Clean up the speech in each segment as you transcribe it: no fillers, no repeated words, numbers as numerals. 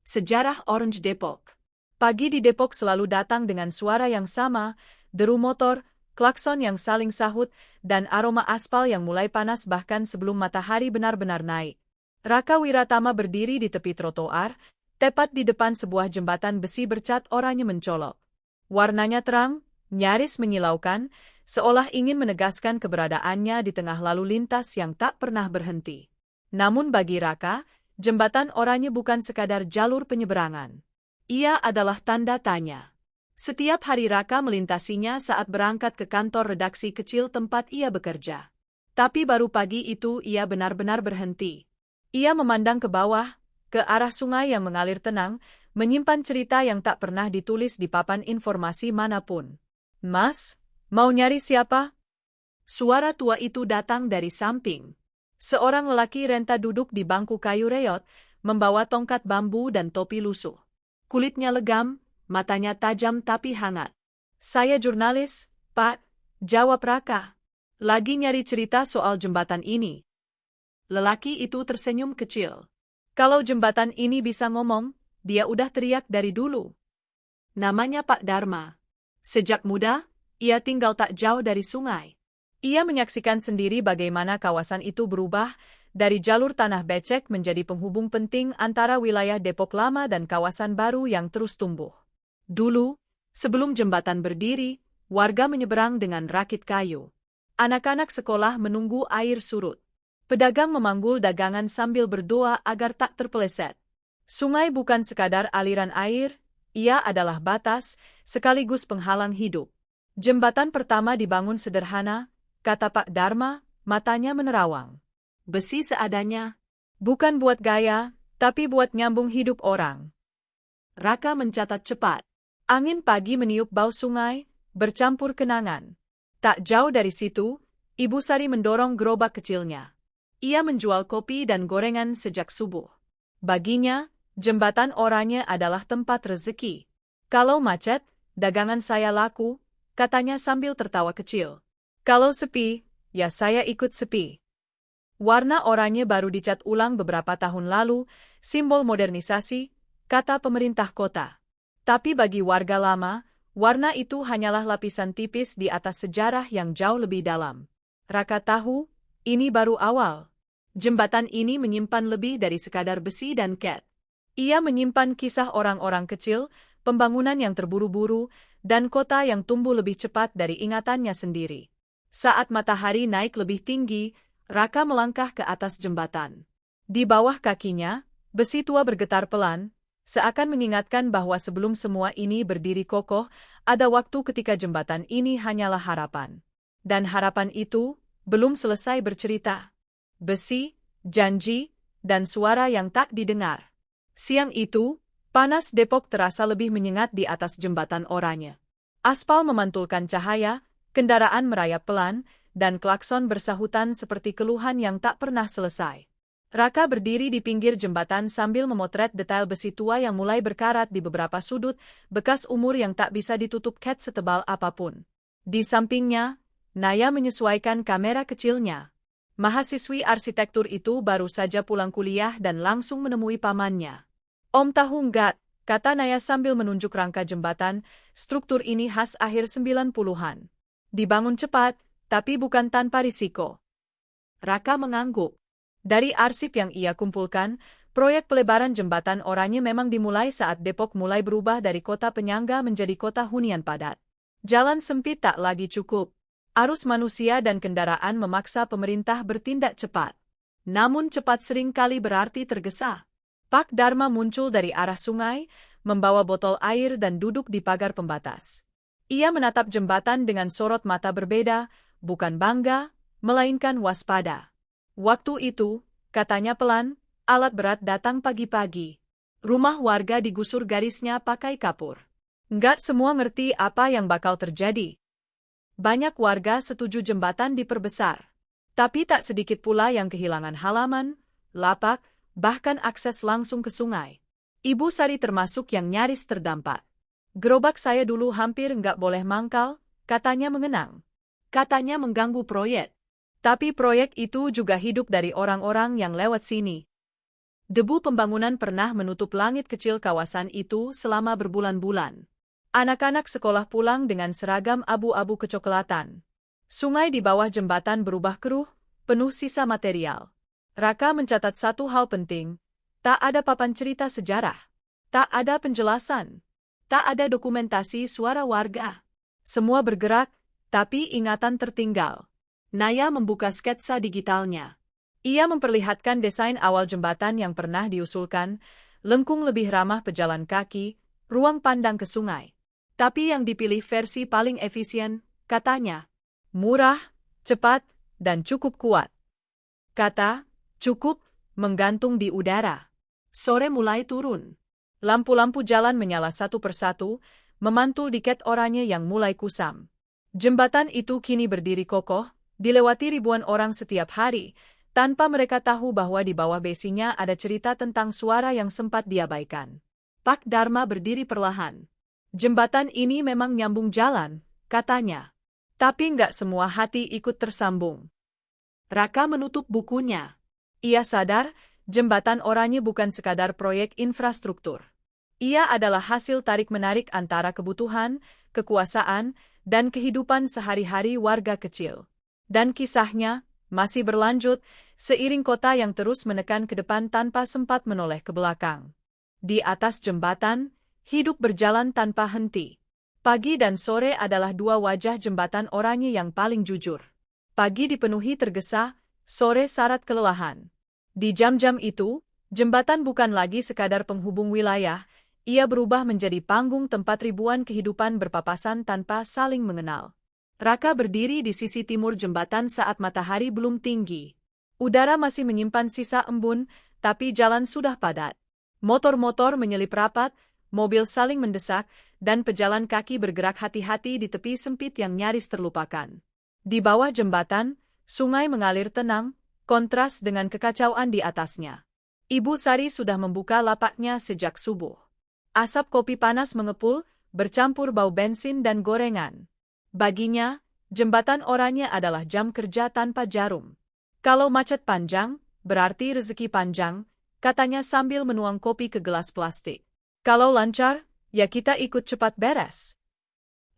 Sejarah Orange Depok. Pagi di Depok selalu datang dengan suara yang sama, deru motor, klakson yang saling sahut, dan aroma aspal yang mulai panas bahkan sebelum matahari benar-benar naik. Raka Wiratama berdiri di tepi trotoar, tepat di depan sebuah jembatan besi bercat oranye mencolok. Warnanya terang, nyaris menyilaukan, seolah ingin menegaskan keberadaannya di tengah lalu lintas yang tak pernah berhenti. Namun bagi Raka, jembatan oranye bukan sekadar jalur penyeberangan. Ia adalah tanda tanya. Setiap hari Raka melintasinya saat berangkat ke kantor redaksi kecil tempat ia bekerja. Tapi baru pagi itu ia benar-benar berhenti. Ia memandang ke bawah, ke arah sungai yang mengalir tenang, menyimpan cerita yang tak pernah ditulis di papan informasi manapun. "Mas, mau nyari siapa?" Suara tua itu datang dari samping. Seorang lelaki renta duduk di bangku kayu reot, membawa tongkat bambu dan topi lusuh. Kulitnya legam, matanya tajam tapi hangat. "Saya jurnalis, Pak," jawab Raka. "Lagi nyari cerita soal jembatan ini." Lelaki itu tersenyum kecil. Kalau jembatan ini bisa ngomong, dia udah teriak dari dulu. Namanya Pak Dharma. Sejak muda, ia tinggal tak jauh dari sungai. Ia menyaksikan sendiri bagaimana kawasan itu berubah dari jalur tanah becek menjadi penghubung penting antara wilayah Depok lama dan kawasan baru yang terus tumbuh. Dulu, sebelum jembatan berdiri, warga menyeberang dengan rakit kayu. Anak-anak sekolah menunggu air surut. Pedagang memanggul dagangan sambil berdoa agar tak terpeleset. Sungai bukan sekadar aliran air, ia adalah batas, sekaligus penghalang hidup. Jembatan pertama dibangun sederhana, kata Pak Dharma, matanya menerawang. Besi seadanya. Bukan buat gaya, tapi buat nyambung hidup orang. Raka mencatat cepat. Angin pagi meniup bau sungai, bercampur kenangan. Tak jauh dari situ, Ibu Sari mendorong gerobak kecilnya. Ia menjual kopi dan gorengan sejak subuh. Baginya, jembatan oranye adalah tempat rezeki. Kalau macet, dagangan saya laku, katanya sambil tertawa kecil. Kalau sepi, ya saya ikut sepi. Warna oranye baru dicat ulang beberapa tahun lalu, simbol modernisasi, kata pemerintah kota. Tapi bagi warga lama, warna itu hanyalah lapisan tipis di atas sejarah yang jauh lebih dalam. Raka tahu, ini baru awal. Jembatan ini menyimpan lebih dari sekadar besi dan cat. Ia menyimpan kisah orang-orang kecil, pembangunan yang terburu-buru, dan kota yang tumbuh lebih cepat dari ingatannya sendiri. Saat matahari naik lebih tinggi, Raka melangkah ke atas jembatan. Di bawah kakinya, besi tua bergetar pelan, seakan mengingatkan bahwa sebelum semua ini berdiri kokoh, ada waktu ketika jembatan ini hanyalah harapan. Dan harapan itu belum selesai bercerita. Besi, janji, dan suara yang tak didengar. Siang itu, panas Depok terasa lebih menyengat di atas jembatan oranye. Aspal memantulkan cahaya, kendaraan merayap pelan, dan klakson bersahutan seperti keluhan yang tak pernah selesai. Raka berdiri di pinggir jembatan sambil memotret detail besi tua yang mulai berkarat di beberapa sudut, bekas umur yang tak bisa ditutup cat setebal apapun. Di sampingnya, Naya menyesuaikan kamera kecilnya. Mahasiswi arsitektur itu baru saja pulang kuliah dan langsung menemui pamannya. "Om tahu nggak," kata Naya sambil menunjuk rangka jembatan, "struktur ini khas akhir 90-an. Dibangun cepat, tapi bukan tanpa risiko." Raka mengangguk. Dari arsip yang ia kumpulkan, proyek pelebaran jembatan oranye memang dimulai saat Depok mulai berubah dari kota penyangga menjadi kota hunian padat. Jalan sempit tak lagi cukup. Arus manusia dan kendaraan memaksa pemerintah bertindak cepat. Namun cepat sering kali berarti tergesa. Pak Dharma muncul dari arah sungai, membawa botol air dan duduk di pagar pembatas. Ia menatap jembatan dengan sorot mata berbeda, bukan bangga, melainkan waspada. "Waktu itu," katanya pelan, "alat berat datang pagi-pagi. Rumah warga digusur garisnya pakai kapur. Nggak semua ngerti apa yang bakal terjadi. Banyak warga setuju jembatan diperbesar. Tapi tak sedikit pula yang kehilangan halaman, lapak, bahkan akses langsung ke sungai. Ibu Sari termasuk yang nyaris terdampak. Gerobak saya dulu hampir nggak boleh mangkal, katanya mengenang. Katanya mengganggu proyek. Tapi proyek itu juga hidup dari orang-orang yang lewat sini. Debu pembangunan pernah menutup langit kecil kawasan itu selama berbulan-bulan. Anak-anak sekolah pulang dengan seragam abu-abu kecoklatan. Sungai di bawah jembatan berubah keruh, penuh sisa material. Raka mencatat satu hal penting. Tak ada papan cerita sejarah. Tak ada penjelasan. Tak ada dokumentasi suara warga. Semua bergerak, tapi ingatan tertinggal. Naya membuka sketsa digitalnya. Ia memperlihatkan desain awal jembatan yang pernah diusulkan, lengkung lebih ramah pejalan kaki, ruang pandang ke sungai. Tapi yang dipilih versi paling efisien, katanya. Murah, cepat, dan cukup kuat. Kata, cukup, menggantung di udara. Sore mulai turun. Lampu-lampu jalan menyala satu persatu, memantul di ket oranye yang mulai kusam. Jembatan itu kini berdiri kokoh, dilewati ribuan orang setiap hari, tanpa mereka tahu bahwa di bawah besinya ada cerita tentang suara yang sempat diabaikan. Pak Dharma berdiri perlahan. Jembatan ini memang nyambung jalan, katanya. Tapi nggak semua hati ikut tersambung. Raka menutup bukunya. Ia sadar, jembatan oranye bukan sekadar proyek infrastruktur. Ia adalah hasil tarik-menarik antara kebutuhan, kekuasaan, dan kehidupan sehari-hari warga kecil. Dan kisahnya masih berlanjut, seiring kota yang terus menekan ke depan tanpa sempat menoleh ke belakang. Di atas jembatan, hidup berjalan tanpa henti. Pagi dan sore adalah dua wajah jembatan oranye yang paling jujur. Pagi dipenuhi tergesa, sore syarat kelelahan. Di jam-jam itu, jembatan bukan lagi sekadar penghubung wilayah, ia berubah menjadi panggung tempat ribuan kehidupan berpapasan tanpa saling mengenal. Raka berdiri di sisi timur jembatan saat matahari belum tinggi. Udara masih menyimpan sisa embun, tapi jalan sudah padat. Motor-motor menyelip rapat, mobil saling mendesak, dan pejalan kaki bergerak hati-hati di tepi sempit yang nyaris terlupakan. Di bawah jembatan, sungai mengalir tenang, kontras dengan kekacauan di atasnya. Ibu Sari sudah membuka lapaknya sejak subuh. Asap kopi panas mengepul, bercampur bau bensin dan gorengan. Baginya, jembatan oranye adalah jam kerja tanpa jarum. Kalau macet panjang, berarti rezeki panjang, katanya sambil menuang kopi ke gelas plastik. Kalau lancar, ya kita ikut cepat beres.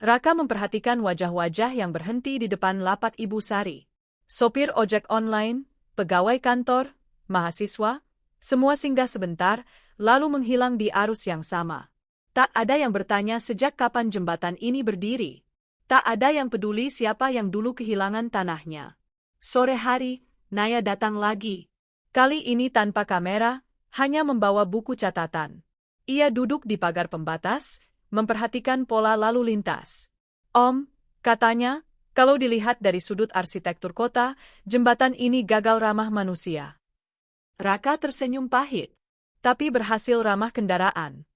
Raka memperhatikan wajah-wajah yang berhenti di depan lapak Ibu Sari. Sopir ojek online, pegawai kantor, mahasiswa, semua singgah sebentar, lalu menghilang di arus yang sama. Tak ada yang bertanya sejak kapan jembatan ini berdiri. Tak ada yang peduli siapa yang dulu kehilangan tanahnya. Sore hari, Naya datang lagi. Kali ini tanpa kamera, hanya membawa buku catatan. Ia duduk di pagar pembatas, memperhatikan pola lalu lintas. Om, katanya, kalau dilihat dari sudut arsitektur kota, jembatan ini gagal ramah manusia. Raka tersenyum pahit, tapi berhasil ramah kendaraan.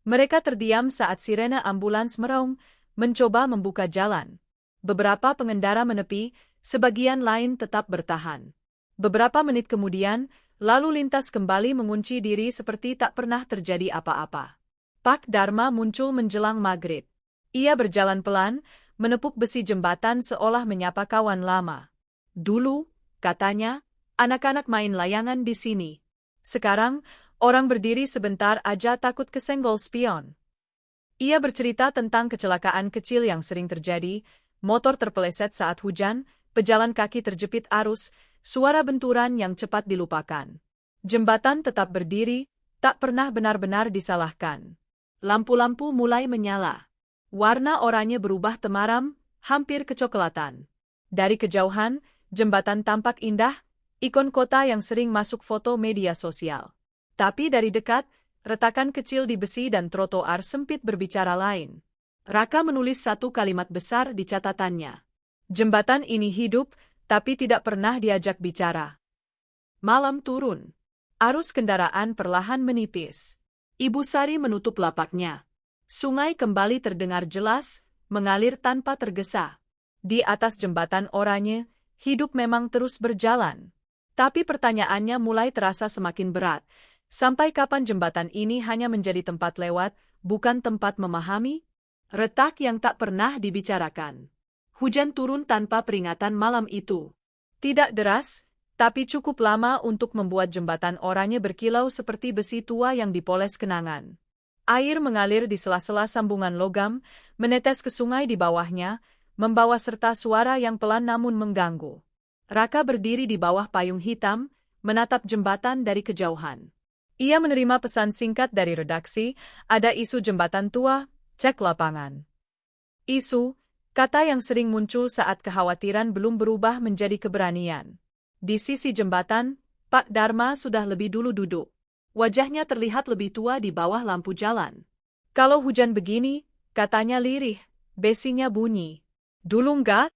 Mereka terdiam saat sirene ambulans meraung, mencoba membuka jalan. Beberapa pengendara menepi, sebagian lain tetap bertahan. Beberapa menit kemudian, lalu lintas kembali mengunci diri seperti tak pernah terjadi apa-apa. Pak Dharma muncul menjelang maghrib. Ia berjalan pelan, menepuk besi jembatan seolah menyapa kawan lama. Dulu, katanya, anak-anak main layangan di sini. Sekarang, orang berdiri sebentar aja takut kesenggol spion. Ia bercerita tentang kecelakaan kecil yang sering terjadi, motor terpeleset saat hujan, pejalan kaki terjepit arus, suara benturan yang cepat dilupakan. Jembatan tetap berdiri, tak pernah benar-benar disalahkan. Lampu-lampu mulai menyala. Warna oranye berubah temaram, hampir kecoklatan. Dari kejauhan, jembatan tampak indah, ikon kota yang sering masuk foto media sosial. Tapi dari dekat, retakan kecil di besi dan trotoar sempit berbicara lain. Raka menulis satu kalimat besar di catatannya. Jembatan ini hidup, tapi tidak pernah diajak bicara. Malam turun. Arus kendaraan perlahan menipis. Ibu Sari menutup lapaknya. Sungai kembali terdengar jelas, mengalir tanpa tergesa. Di atas jembatan oranye, hidup memang terus berjalan. Tapi pertanyaannya mulai terasa semakin berat. Sampai kapan jembatan ini hanya menjadi tempat lewat, bukan tempat memahami? Retak yang tak pernah dibicarakan. Hujan turun tanpa peringatan malam itu. Tidak deras, tapi cukup lama untuk membuat jembatan oranye berkilau seperti besi tua yang dipoles kenangan. Air mengalir di sela-sela sambungan logam, menetes ke sungai di bawahnya, membawa serta suara yang pelan namun mengganggu. Raka berdiri di bawah payung hitam, menatap jembatan dari kejauhan. Ia menerima pesan singkat dari redaksi, ada isu jembatan tua, cek lapangan. Isu, kata yang sering muncul saat kekhawatiran belum berubah menjadi keberanian. Di sisi jembatan, Pak Dharma sudah lebih dulu duduk. Wajahnya terlihat lebih tua di bawah lampu jalan. Kalau hujan begini, katanya lirih, besinya bunyi. Dulu enggak?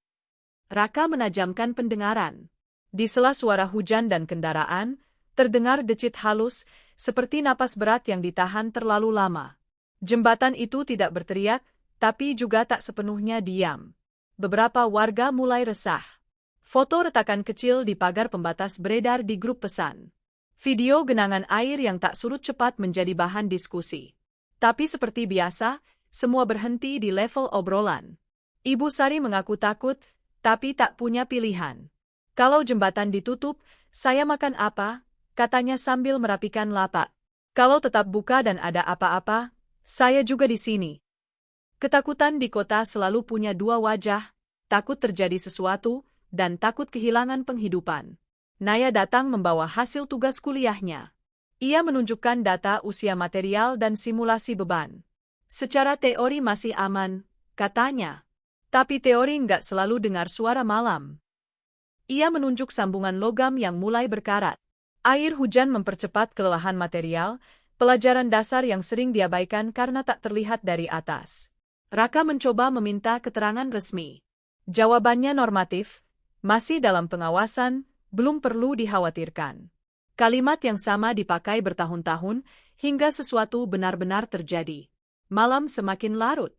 Raka menajamkan pendengaran. Di sela suara hujan dan kendaraan, terdengar decit halus, seperti napas berat yang ditahan terlalu lama. Jembatan itu tidak berteriak, tapi juga tak sepenuhnya diam. Beberapa warga mulai resah. Foto retakan kecil di pagar pembatas beredar di grup pesan. Video genangan air yang tak surut cepat menjadi bahan diskusi. Tapi seperti biasa, semua berhenti di level obrolan. Ibu Sari mengaku takut, tapi tak punya pilihan. Kalau jembatan ditutup, saya makan apa? Katanya sambil merapikan lapak. Kalau tetap buka dan ada apa-apa, saya juga di sini. Ketakutan di kota selalu punya dua wajah, takut terjadi sesuatu, dan takut kehilangan penghidupan. Naya datang membawa hasil tugas kuliahnya. Ia menunjukkan data usia material dan simulasi beban. Secara teori masih aman, katanya. Tapi teori nggak selalu dengar suara malam. Ia menunjuk sambungan logam yang mulai berkarat. Air hujan mempercepat kelelahan material, pelajaran dasar yang sering diabaikan karena tak terlihat dari atas. Raka mencoba meminta keterangan resmi. Jawabannya normatif, masih dalam pengawasan, belum perlu dikhawatirkan. Kalimat yang sama dipakai bertahun-tahun, hingga sesuatu benar-benar terjadi. Malam semakin larut.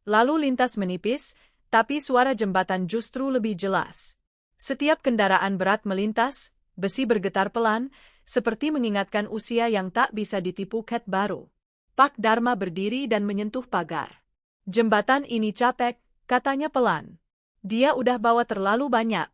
Lalu lintas menipis, tapi suara jembatan justru lebih jelas. Setiap kendaraan berat melintas, besi bergetar pelan, seperti mengingatkan usia yang tak bisa ditipu ket baru. Pak Dharma berdiri dan menyentuh pagar. Jembatan ini capek, katanya pelan. Dia udah bawa terlalu banyak.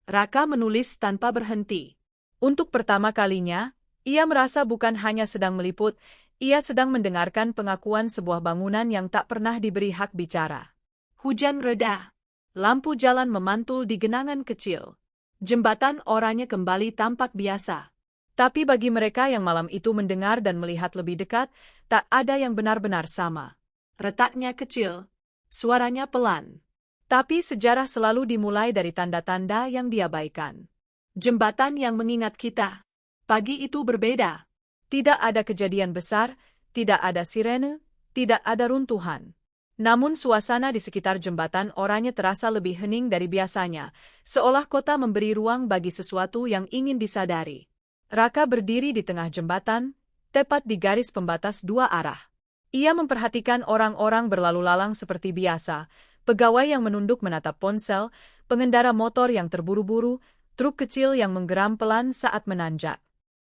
Raka menulis tanpa berhenti. Untuk pertama kalinya, ia merasa bukan hanya sedang meliput, ia sedang mendengarkan pengakuan sebuah bangunan yang tak pernah diberi hak bicara. Hujan reda. Lampu jalan memantul di genangan kecil. Jembatan oranye kembali tampak biasa. Tapi bagi mereka yang malam itu mendengar dan melihat lebih dekat, tak ada yang benar-benar sama. Retaknya kecil. Suaranya pelan. Tapi sejarah selalu dimulai dari tanda-tanda yang diabaikan. Jembatan yang mengingat kita. Pagi itu berbeda. Tidak ada kejadian besar, tidak ada sirene, tidak ada runtuhan. Namun suasana di sekitar jembatan oranye terasa lebih hening dari biasanya, seolah kota memberi ruang bagi sesuatu yang ingin disadari. Raka berdiri di tengah jembatan, tepat di garis pembatas dua arah. Ia memperhatikan orang-orang berlalu lalang seperti biasa, pegawai yang menunduk menatap ponsel, pengendara motor yang terburu-buru, truk kecil yang menggeram pelan saat menanjak.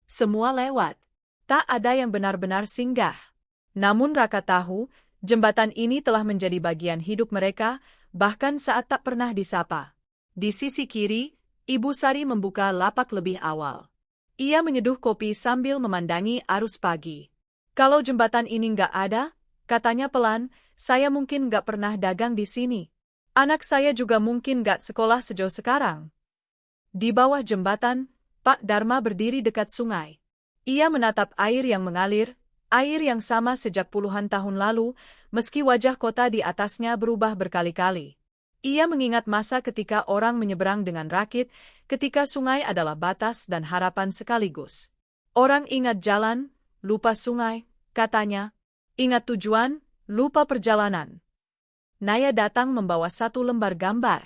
Semua lewat. Tak ada yang benar-benar singgah. Namun Raka tahu, jembatan ini telah menjadi bagian hidup mereka, bahkan saat tak pernah disapa. Di sisi kiri, Ibu Sari membuka lapak lebih awal. Ia menyeduh kopi sambil memandangi arus pagi. Kalau jembatan ini nggak ada, katanya pelan, saya mungkin nggak pernah dagang di sini. Anak saya juga mungkin nggak sekolah sejauh sekarang. Di bawah jembatan, Pak Dharma berdiri dekat sungai. Ia menatap air yang mengalir, air yang sama sejak puluhan tahun lalu, meski wajah kota di atasnya berubah berkali-kali. Ia mengingat masa ketika orang menyeberang dengan rakit, ketika sungai adalah batas dan harapan sekaligus. Orang ingat jalan, lupa sungai, katanya. Ingat tujuan, lupa perjalanan. Naya datang membawa satu lembar gambar.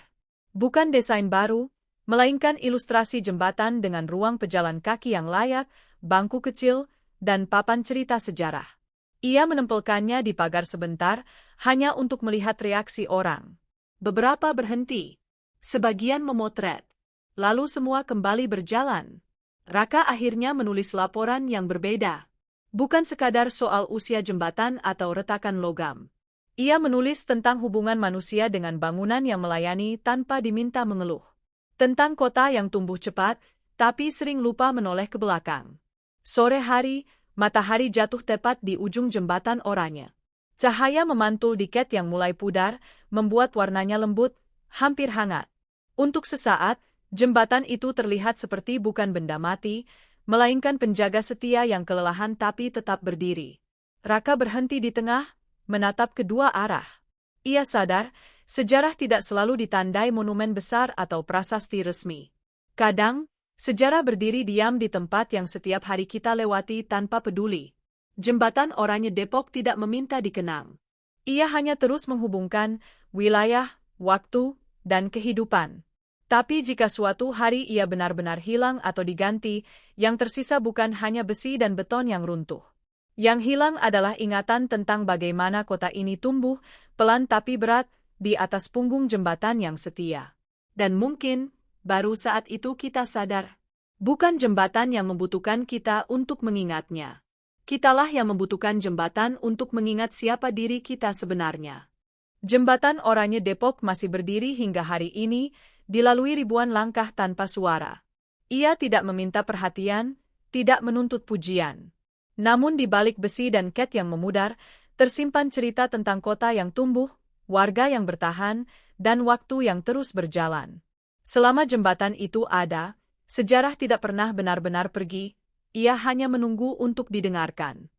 Bukan desain baru, melainkan ilustrasi jembatan dengan ruang pejalan kaki yang layak, bangku kecil, dan papan cerita sejarah. Ia menempelkannya di pagar sebentar, hanya untuk melihat reaksi orang. Beberapa berhenti. Sebagian memotret. Lalu semua kembali berjalan. Raka akhirnya menulis laporan yang berbeda. Bukan sekadar soal usia jembatan atau retakan logam. Ia menulis tentang hubungan manusia dengan bangunan yang melayani tanpa diminta mengeluh. Tentang kota yang tumbuh cepat, tapi sering lupa menoleh ke belakang. Sore hari, matahari jatuh tepat di ujung jembatan Oranye. Cahaya memantul di cat yang mulai pudar, membuat warnanya lembut, hampir hangat. Untuk sesaat, jembatan itu terlihat seperti bukan benda mati, melainkan penjaga setia yang kelelahan tapi tetap berdiri. Raka berhenti di tengah, menatap kedua arah. Ia sadar, sejarah tidak selalu ditandai monumen besar atau prasasti resmi. Kadang, sejarah berdiri diam di tempat yang setiap hari kita lewati tanpa peduli. Jembatan Oranye Depok tidak meminta dikenang. Ia hanya terus menghubungkan wilayah, waktu, dan kehidupan. Tapi jika suatu hari ia benar-benar hilang atau diganti, yang tersisa bukan hanya besi dan beton yang runtuh. Yang hilang adalah ingatan tentang bagaimana kota ini tumbuh, pelan tapi berat, di atas punggung jembatan yang setia. Dan mungkin, baru saat itu kita sadar, bukan jembatan yang membutuhkan kita untuk mengingatnya. Kitalah yang membutuhkan jembatan untuk mengingat siapa diri kita sebenarnya. Jembatan Oranye Depok masih berdiri hingga hari ini, dilalui ribuan langkah tanpa suara. Ia tidak meminta perhatian, tidak menuntut pujian. Namun di balik besi dan cat yang memudar, tersimpan cerita tentang kota yang tumbuh, warga yang bertahan, dan waktu yang terus berjalan. Selama jembatan itu ada, sejarah tidak pernah benar-benar pergi, ia hanya menunggu untuk didengarkan.